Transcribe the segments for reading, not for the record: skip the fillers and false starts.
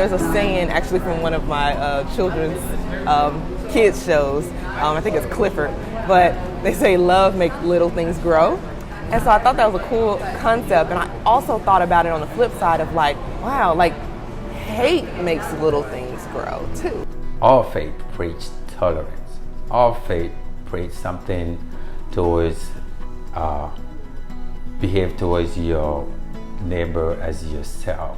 there's a saying actually from one of my children's kids shows. I think it's Clifford, but they say love makes little things grow. And so I thought that was a cool concept. And I also thought about it on the flip side of like, wow, like hate makes little things grow too. All faith preach tolerance. All faith preach something towards behave towards your neighbor as yourself.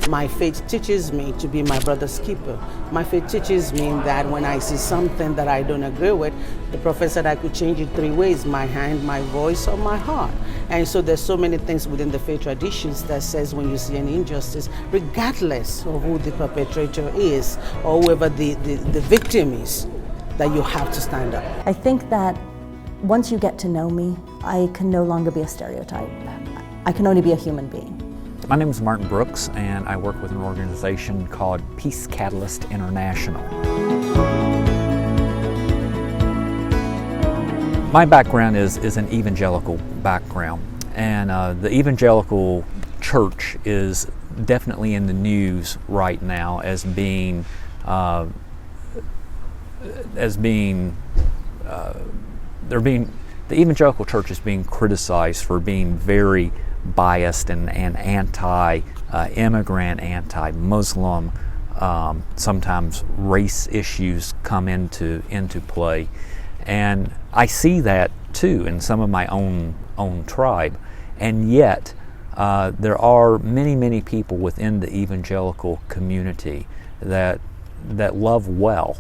My faith teaches me to be my brother's keeper. My faith teaches me that when I see something that I don't agree with, the prophet said I could change it 3 ways: my hand, my voice, or my heart. And so there's so many things within the faith traditions that says when you see an injustice, regardless of who the perpetrator is or whoever the victim is, that you have to stand up. I think that once you get to know me, I can no longer be a stereotype. I can only be a human being. My name is Martin Brooks, and I work with an organization called Peace Catalyst International. My background is an evangelical background, and the evangelical church is definitely in the news right now as being the evangelical church is being criticized for being very biased and anti-immigrant, anti-Muslim. Sometimes race issues come into play, and I see that too in some of my own tribe. And yet, there are many people within the evangelical community that love well.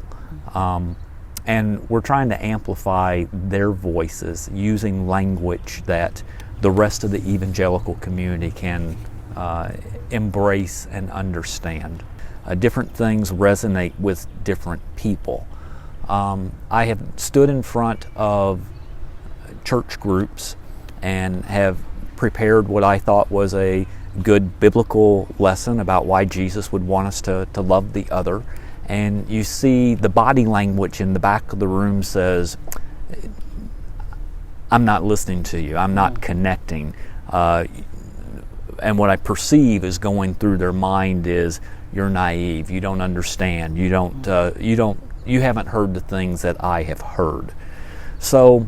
And we're trying to amplify their voices using language that the rest of the evangelical community can embrace and understand. Different things resonate with different people. I have stood in front of church groups and have prepared what I thought was a good biblical lesson about why Jesus would want us to love the other. And you see the body language in the back of the room says, I'm not listening to you, I'm not connecting. And what I perceive is going through their mind is, you're naive, you don't understand, you haven't heard the things that I have heard. So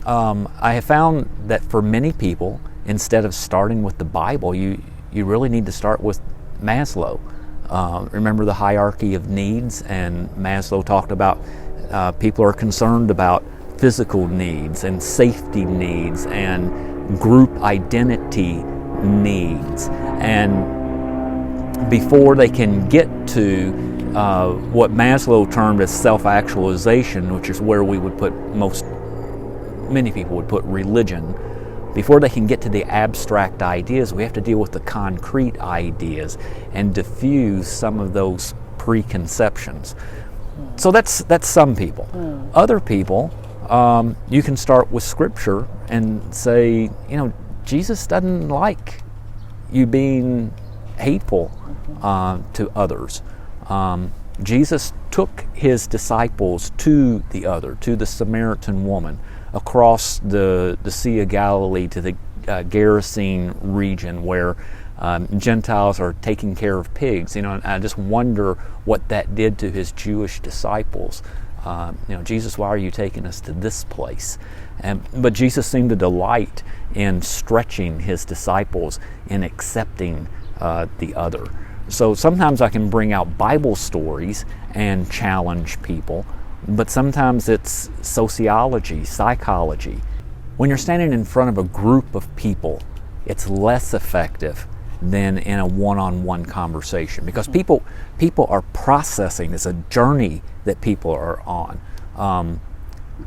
I have found that for many people, instead of starting with the Bible, you really need to start with Maslow. Remember the hierarchy of needs, and Maslow talked about people are concerned about physical needs and safety needs and group identity needs. And before they can get to what Maslow termed as self-actualization, which is where we would put many people would put religion, before they can get to the abstract ideas, we have to deal with the concrete ideas and diffuse some of those preconceptions. So that's some people. Other people, you can start with Scripture and say, Jesus doesn't like you being hateful to others. Jesus took his disciples to the other, to the Samaritan woman, across the Sea of Galilee to the Gerasene region where Gentiles are taking care of pigs. And I just wonder what that did to his Jewish disciples. Jesus, why are you taking us to this place? But Jesus seemed to delight in stretching his disciples in accepting the other. So sometimes I can bring out Bible stories and challenge people, but sometimes it's sociology, psychology. When you're standing in front of a group of people, it's less effective than in a one-on-one conversation, because people are processing. It's a journey that people are on.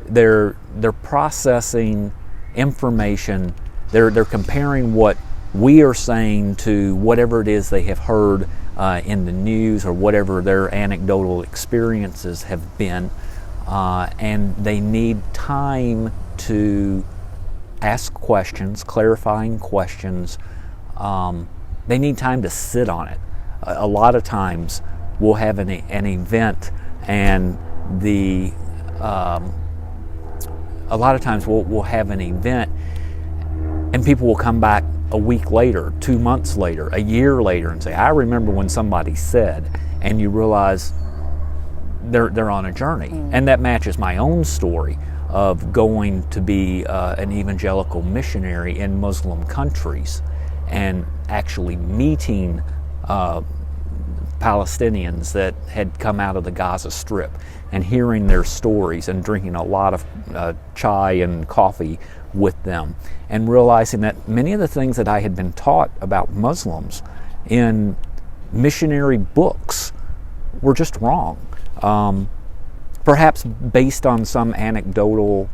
They're processing information. They're comparing what we are saying to whatever it is they have heard in the news or whatever their anecdotal experiences have been, and they need time to ask questions, clarifying questions. They need time to sit on it. A lot of times we'll have an event, and a lot of times we'll have an event, and people will come back a week later, 2 months later, a year later, and say, I remember when somebody said, and you realize they're on a journey. And that matches my own story of going to be an evangelical missionary in Muslim countries and actually meeting Palestinians that had come out of the Gaza Strip and hearing their stories and drinking a lot of chai and coffee with them, and realizing that many of the things that I had been taught about Muslims in missionary books were just wrong. Perhaps based on some anecdotal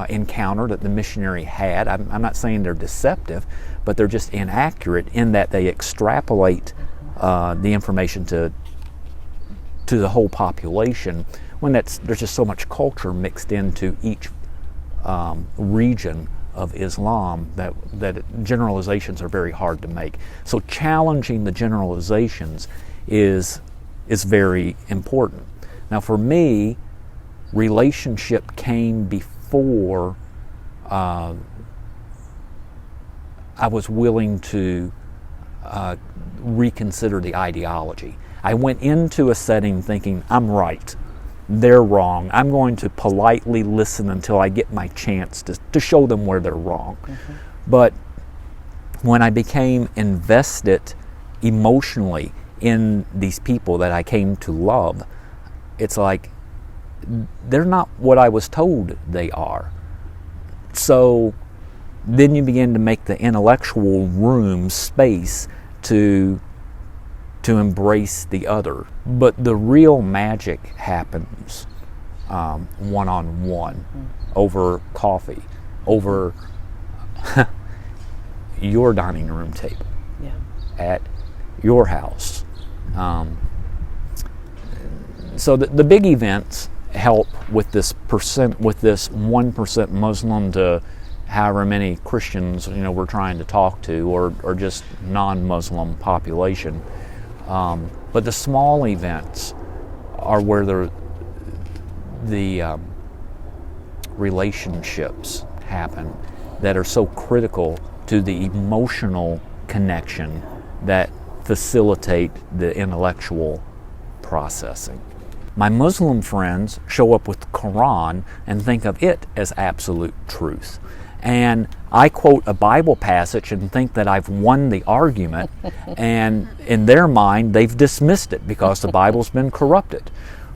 encounter that the missionary had. I'm not saying they're deceptive, but they're just inaccurate in that they extrapolate the information to the whole population when there's just so much culture mixed into each region of Islam that generalizations are very hard to make. So challenging the generalizations is very important. Now for me, relationship came before I was willing to reconsider the ideology. I went into a setting thinking, I'm right, they're wrong. I'm going to politely listen until I get my chance to show them where they're wrong. Mm-hmm. But when I became invested emotionally in these people that I came to love, it's like, they're not what I was told they are. So then you begin to make the intellectual room space to embrace the other. But the real magic happens one-on-one, over coffee, over your dining room table, at your house. So the big events help with this 1% Muslim to however many Christians we're trying to talk to, or just non-Muslim population. But the small events are where the relationships happen that are so critical to the emotional connection that facilitate the intellectual processing. My Muslim friends show up with the Quran and think of it as absolute truth. And I quote a Bible passage and think that I've won the argument, and in their mind they've dismissed it because the Bible's been corrupted.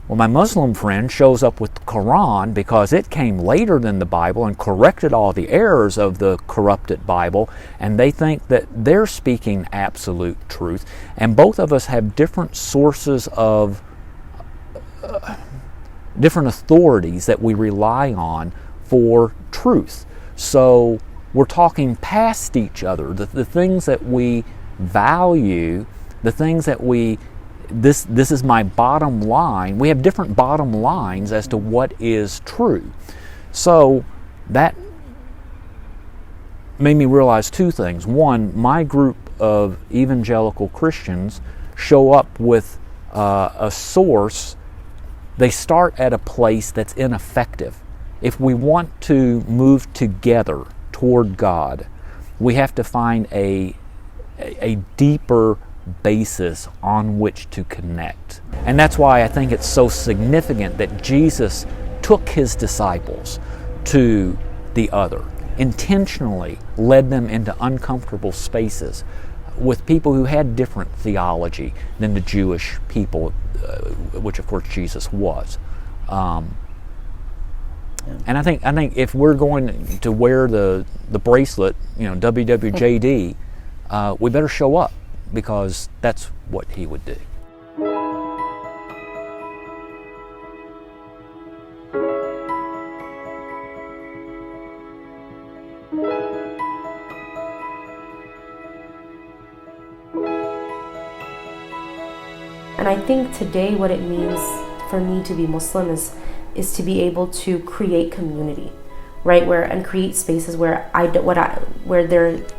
Well, my Muslim friend shows up with the Quran because it came later than the Bible and corrected all the errors of the corrupted Bible, and they think that they're speaking absolute truth. And both of us have different sources of different authorities that we rely on for truth. So we're talking past each other. The things that we value, the things that this is my bottom line. We have different bottom lines as to what is true. So that made me realize two things. One, my group of evangelical Christians show up with a source. They start at a place that's ineffective. If we want to move together toward God, we have to find a deeper basis on which to connect. And that's why I think it's so significant that Jesus took his disciples to the other, intentionally led them into uncomfortable spaces with people who had different theology than the Jewish people, which of course Jesus was. And I think if we're going to wear the bracelet, WWJD, we better show up, because that's what he would do. And I think today what it means for me to be Muslim is to be able to create community, right? And create spaces where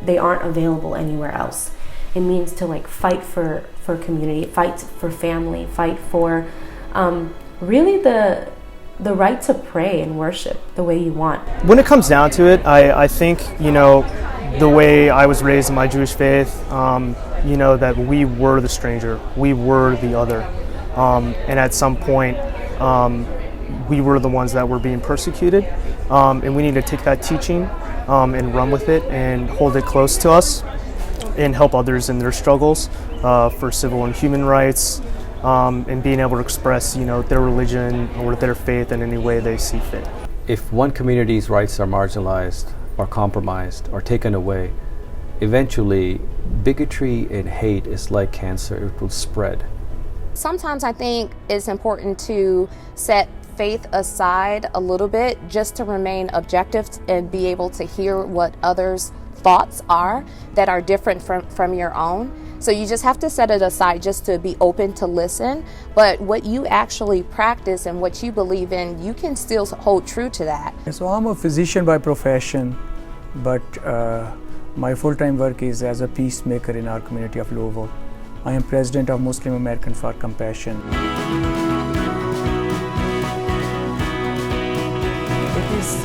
they aren't available anywhere else. It means to fight for community, fight for family, fight for really the right to pray and worship the way you want. When it comes down to it, I think the way I was raised in my Jewish faith, that we were the stranger, we were the other, and at some point we were the ones that were being persecuted, and we need to take that teaching and run with it and hold it close to us and help others in their struggles for civil and human rights, and being able to express their religion or their faith in any way they see fit. If one community's rights are marginalized or compromised or taken away, eventually bigotry and hate is like cancer, it will spread. Sometimes I think it's important to set faith aside a little bit just to remain objective and be able to hear what others' thoughts are that are different from your own. So you just have to set it aside just to be open to listen, but what you actually practice and what you believe in, you can still hold true to that. So I'm a physician by profession, but my full-time work is as a peacemaker in our community of Louisville. I am president of Muslim Americans for Compassion. It is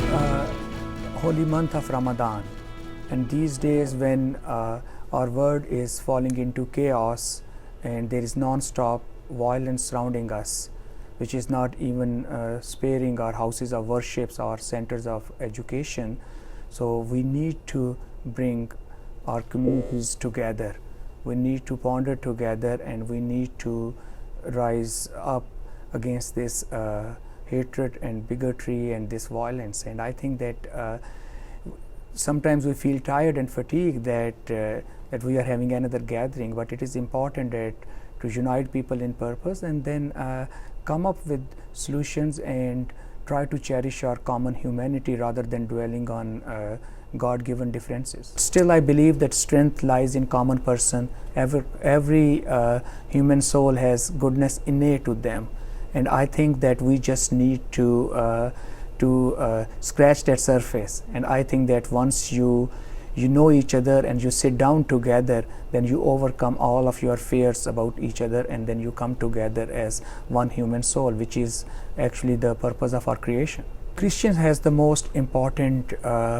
holy month of Ramadan, and these days when our world is falling into chaos and there is non-stop violence surrounding us, which is not even sparing our houses of worships, our centers of education. So we need to bring our communities together. We need to ponder together, and we need to rise up against this hatred and bigotry and this violence. And I think that sometimes we feel tired and fatigued that we are having another gathering, but it is important to unite people in purpose and then come up with solutions and try to cherish our common humanity rather than dwelling on God-given differences. Still, I believe that strength lies in common person. Every human soul has goodness innate to them, and I think that we just need to scratch that surface. And I think that once you know each other and you sit down together, then you overcome all of your fears about each other, and then you come together as one human soul, which is actually the purpose of our creation. Christians has the most important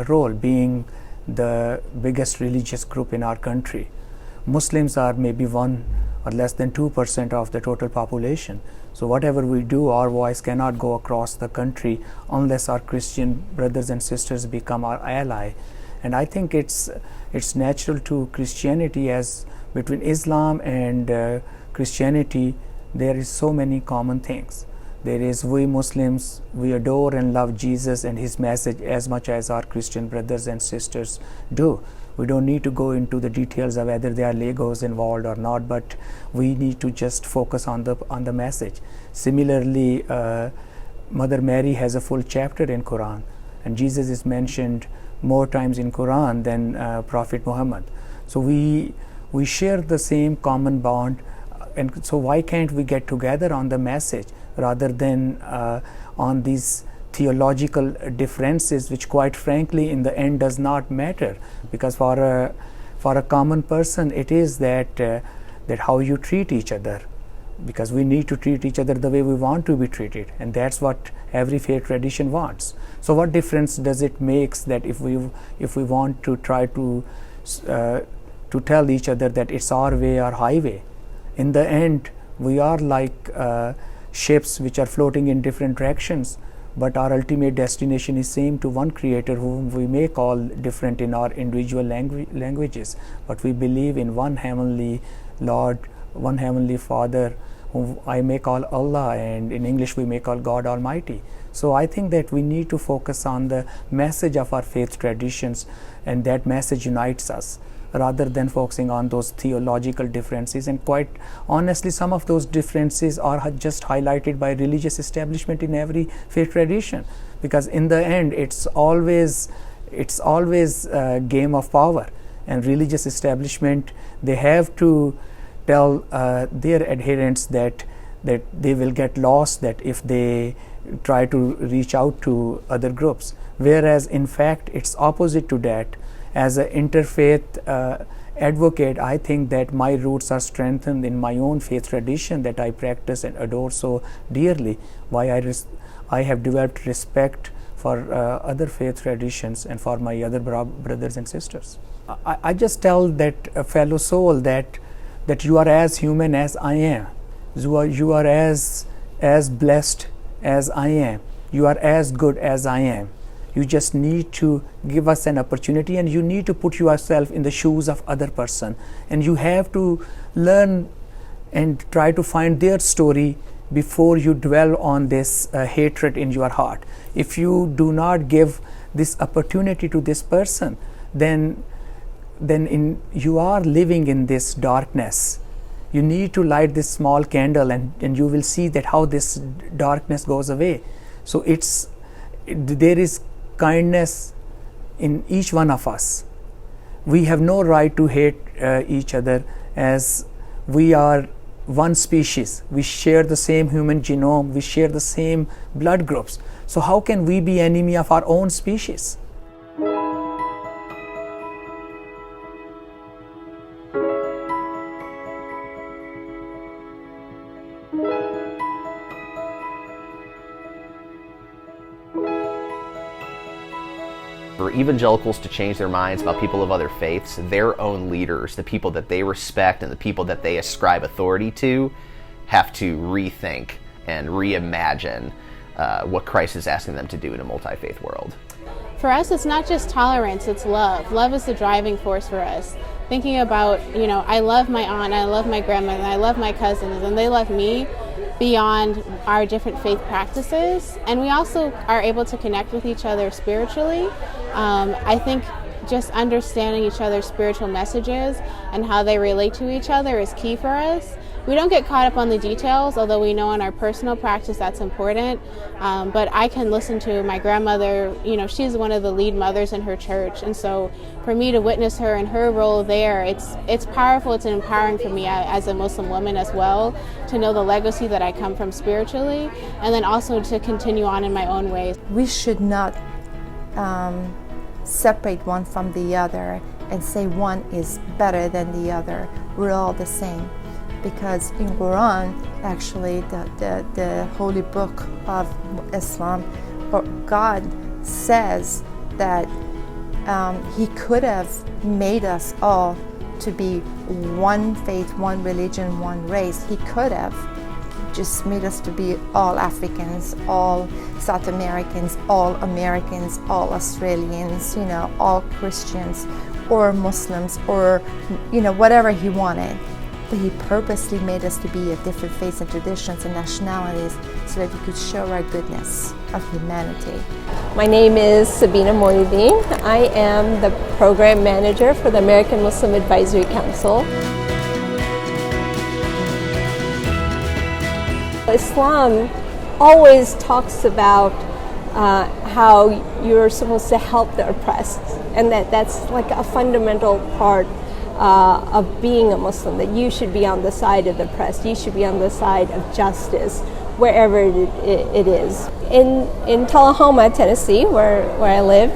role, being the biggest religious group in our country. Muslims are maybe 1 or less than 2% of the total population. So whatever we do, our voice cannot go across the country unless our Christian brothers and sisters become our ally. And I think it's natural to Christianity, as between Islam and Christianity there is so many common things. There is, we Muslims, we adore and love Jesus and his message as much as our Christian brothers and sisters do. We don't need to go into the details of whether there are Legos involved or not, but we need to just focus on the message. Similarly, Mother Mary has a full chapter in Quran, and Jesus is mentioned more times in Quran than Prophet Muhammad. So we share the same common bond, and so why can't we get together on the message rather than on these theological differences, which quite frankly in the end does not matter, because for a common person it is that how you treat each other, because we need to treat each other the way we want to be treated, and that's what every faith tradition wants. So what difference does it make that if we want to try to tell each other that it's our way or highway? In the end, we are like ships which are floating in different directions, but our ultimate destination is same to one Creator, whom we may call different in our individual languages, but we believe in one heavenly Lord, one heavenly Father, whom I may call Allah, and in English we may call God Almighty. So I think that we need to focus on the message of our faith traditions, and that message unites us, rather than focusing on those theological differences. And quite honestly, some of those differences are just highlighted by religious establishment in every faith tradition, because in the end it's always a game of power, and religious establishment, they have to tell their adherents that they will get lost that if they try to reach out to other groups, whereas in fact it's opposite to that. As an interfaith advocate, I think that my roots are strengthened in my own faith tradition that I practice and adore so dearly. Why I have developed respect for other faith traditions and for my other brothers and sisters. I just tell that fellow soul that you are as human as I am. You are as blessed as I am. You are as good as I am. You just need to give us an opportunity, and you need to put yourself in the shoes of other person, and you have to learn and try to find their story before you dwell on this hatred in your heart. If you do not give this opportunity to this person, then you are living in this darkness. You need to light this small candle, and you will see that how this darkness goes away. So there is kindness in each one of us. We have no right to hate each other, as we are one species. We share the same human genome, we share the same blood groups. So how can we be enemy of our own species? For evangelicals to change their minds about people of other faiths, their own leaders, the people that they respect and the people that they ascribe authority to, have to rethink and reimagine what Christ is asking them to do in a multi-faith world. For us, it's not just tolerance, it's love. Love is the driving force for us. Thinking about, I love my aunt, I love my grandmother, I love my cousins, and they love me beyond our different faith practices. And we also are able to connect with each other spiritually. I think just understanding each other's spiritual messages and how they relate to each other is key for us. We don't get caught up on the details, although we know in our personal practice that's important. But I can listen to my grandmother, she's one of the lead mothers in her church. And so for me to witness her and her role there, it's powerful, it's empowering for me as a Muslim woman as well, to know the legacy that I come from spiritually, and then also to continue on in my own ways. We should not separate one from the other and say one is better than the other. We're all the same. Because in Quran, actually, the holy book of Islam, God says that He could have made us all to be one faith, one religion, one race. He could have just made us to be all Africans, all South Americans, all Australians, all Christians or Muslims, or whatever He wanted. But He purposely made us to be of different faiths and traditions and nationalities so that He could show our goodness of humanity. My name is Sabina Moideen. I am the program manager for the American Muslim Advisory Council. Islam always talks about how you're supposed to help the oppressed, and that's like a fundamental part of being a Muslim, that you should be on the side of the oppressed, you should be on the side of justice, wherever it is. In Tullahoma, Tennessee, where I live,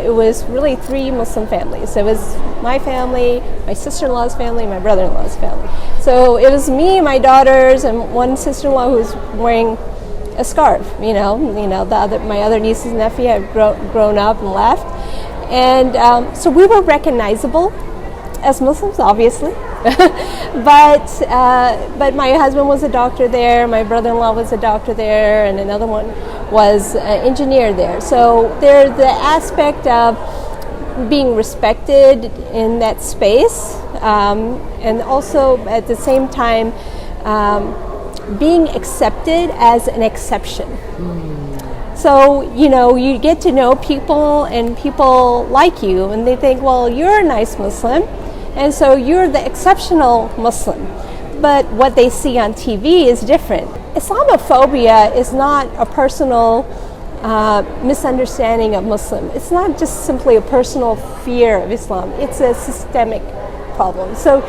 it was really 3 Muslim families. It was my family, my sister-in-law's family, my brother-in-law's family. So it was me, my daughters, and one sister-in-law who was wearing a scarf. My other nieces and nephew had grown up and left, and so we were recognizable as Muslims, obviously, but my husband was a doctor there, my brother-in-law was a doctor there, and another one was an engineer there. So there's the aspect of being respected in that space, and also at the same time being accepted as an exception. So, you get to know people, and people like you, and they think, well, you're a nice Muslim, and so you're the exceptional Muslim. But what they see on TV is different. Islamophobia is not a personal misunderstanding of Muslim. It's not just simply a personal fear of Islam. It's a systemic problem. So,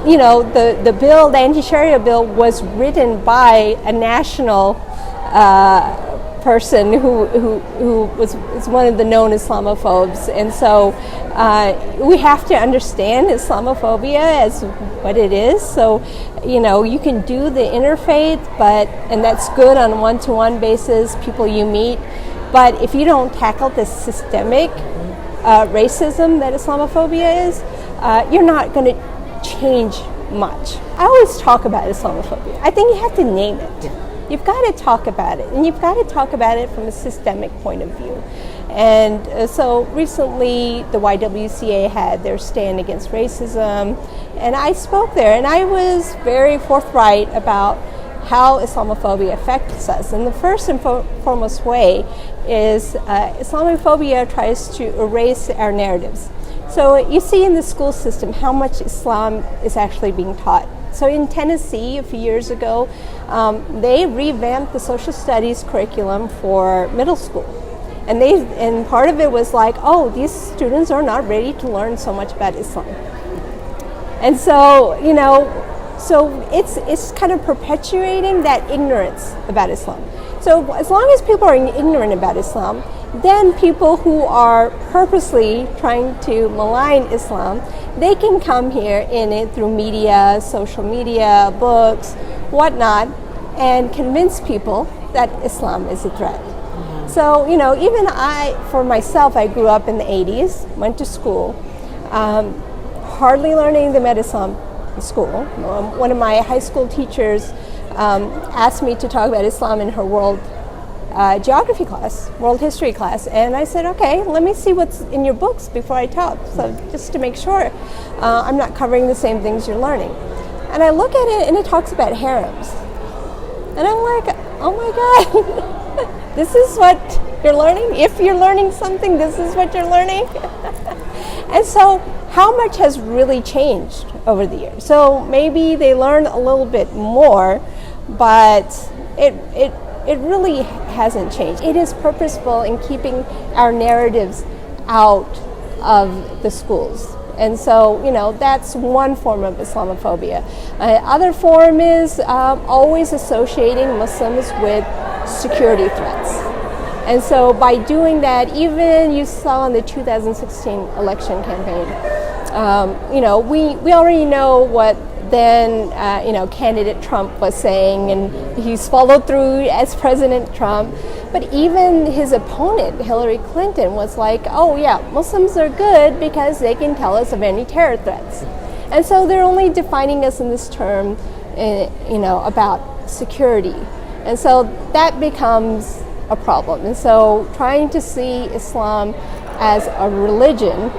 the bill, the anti-Sharia bill, was written by a national person who was one of the known Islamophobes, and so we have to understand Islamophobia as what it is. So you can do the interfaith, and that's good on a one-to-one basis, people you meet, But if you don't tackle the systemic racism that Islamophobia is, you're not going to change much. I always talk about Islamophobia. I think you have to name it. You've got to talk about it, and you've got to talk about it from a systemic point of view. And so recently the YWCA had their stand against racism, and I spoke there, and I was very forthright about how Islamophobia affects us. And the first and foremost way is Islamophobia tries to erase our narratives. So you see in the school system how much Islam is actually being taught. So in Tennessee a few years ago, they revamped the social studies curriculum for middle school. And part of it was like, oh, these students are not ready to learn so much about Islam. And so, so it's kind of perpetuating that ignorance about Islam. So as long as people are ignorant about Islam, then people who are purposely trying to malign Islam, they can come here in it through media, social media, books, whatnot, and convince people that Islam is a threat. So, even for myself, I grew up in the 80s, went to school, hardly learned anything about Islam in school. One of my high school teachers asked me to talk about Islam in her world geography class, world history class, and I said, okay, let me see what's in your books before I talk, so just to make sure I'm not covering the same things you're learning. And I look at it, and it talks about harems. And I'm like, oh my God, this is what you're learning? If you're learning something, this is what you're learning? And so how much has really changed over the years? So maybe they learn a little bit more, but it really hasn't changed. It is purposeful in keeping our narratives out of the schools. And so, that's one form of Islamophobia. Other form is always associating Muslims with security threats. And so by doing that, even you saw in the 2016 election campaign, we already know what then candidate Trump was saying, and he's followed through as President Trump. But even his opponent, Hillary Clinton, was like, oh yeah, Muslims are good because they can tell us of any terror threats. And so they're only defining us in this term, about security. And so that becomes a problem. And so trying to see Islam as a religion,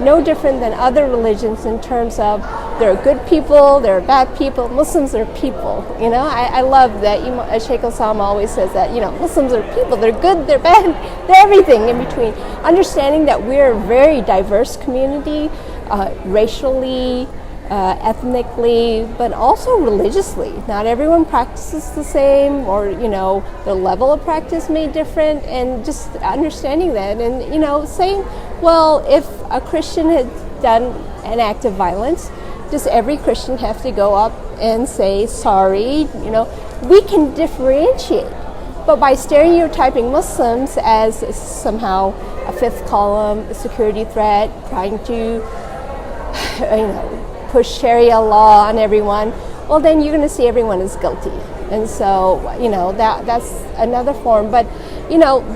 no different than other religions in terms of there are good people, there are bad people, Muslims are people. I love that Sheikh Osama always says that, Muslims are people, they're good, they're bad, they're everything in between. Understanding that we're a very diverse community, racially, ethnically, but also religiously. Not everyone practices the same, or the level of practice may be different, and just understanding that, and saying, well, if a Christian had done an act of violence, does every Christian have to go up and say sorry? We can differentiate, but by stereotyping Muslims as somehow a fifth column, a security threat, trying to push Sharia law on everyone, well, then you're going to see everyone as guilty. And so, that's another form. But,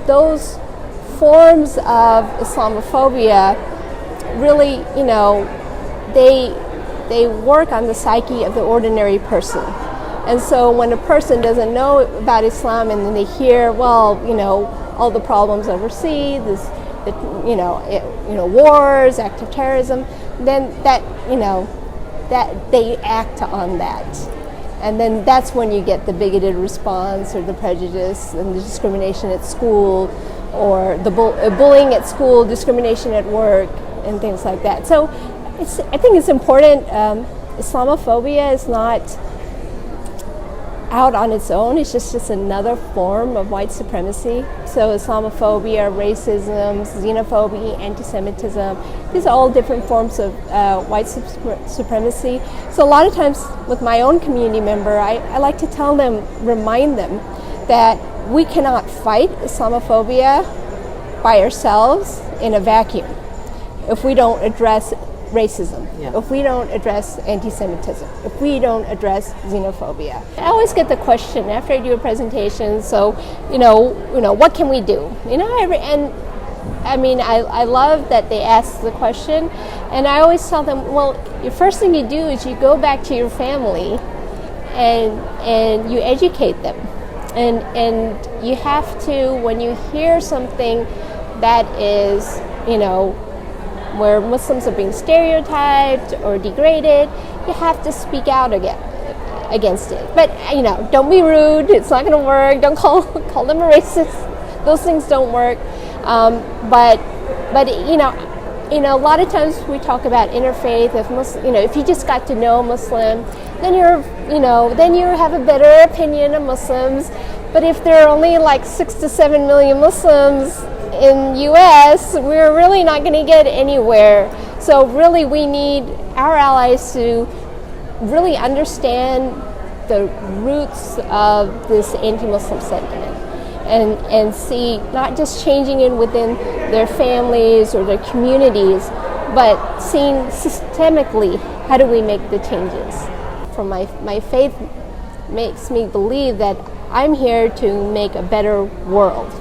those forms of Islamophobia really, they work on the psyche of the ordinary person. And so when a person doesn't know about Islam and then they hear, well, all the problems overseas, wars, act of terrorism, then that they act on that. And then that's when you get the bigoted response, or the prejudice and the discrimination at school, or the bullying at school, discrimination at work, and things like that. So I think it's important. Islamophobia is not out on its own. It's just another form of white supremacy. So Islamophobia, racism, xenophobia, anti-Semitism, these are all different forms of white supremacy. So a lot of times with my own community member, I like to tell them, remind them that we cannot fight Islamophobia by ourselves in a vacuum if we don't address racism, if we don't address anti-Semitism, if we don't address xenophobia. I always get the question after I do a presentation, so, what can we do? I love that they ask the question, and I always tell them, well, the first thing you do is you go back to your family and you educate them. And you have to, when you hear something that is, where Muslims are being stereotyped or degraded, you have to speak out against it. But, don't be rude. It's not going to work. Don't call them a racist. Those things don't work. But a lot of times we talk about interfaith. If you just got to know a Muslim, then then you have a better opinion of Muslims. But if there are only like 6 to 7 million Muslims in U.S., we're really not going to get anywhere. So really, we need our allies to really understand the roots of this anti-Muslim sentiment. And see, not just changing it within their families or their communities, but seeing systemically, how do we make the changes? From my faith makes me believe that I'm here to make a better world,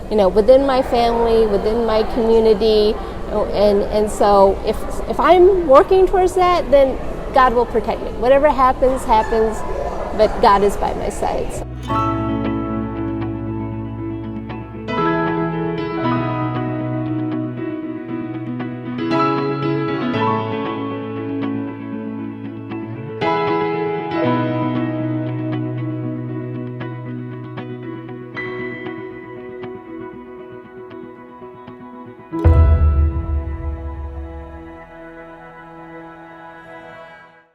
within my family, within my community, and so if I'm working towards that, then God will protect me. Whatever happens, but God is by my side.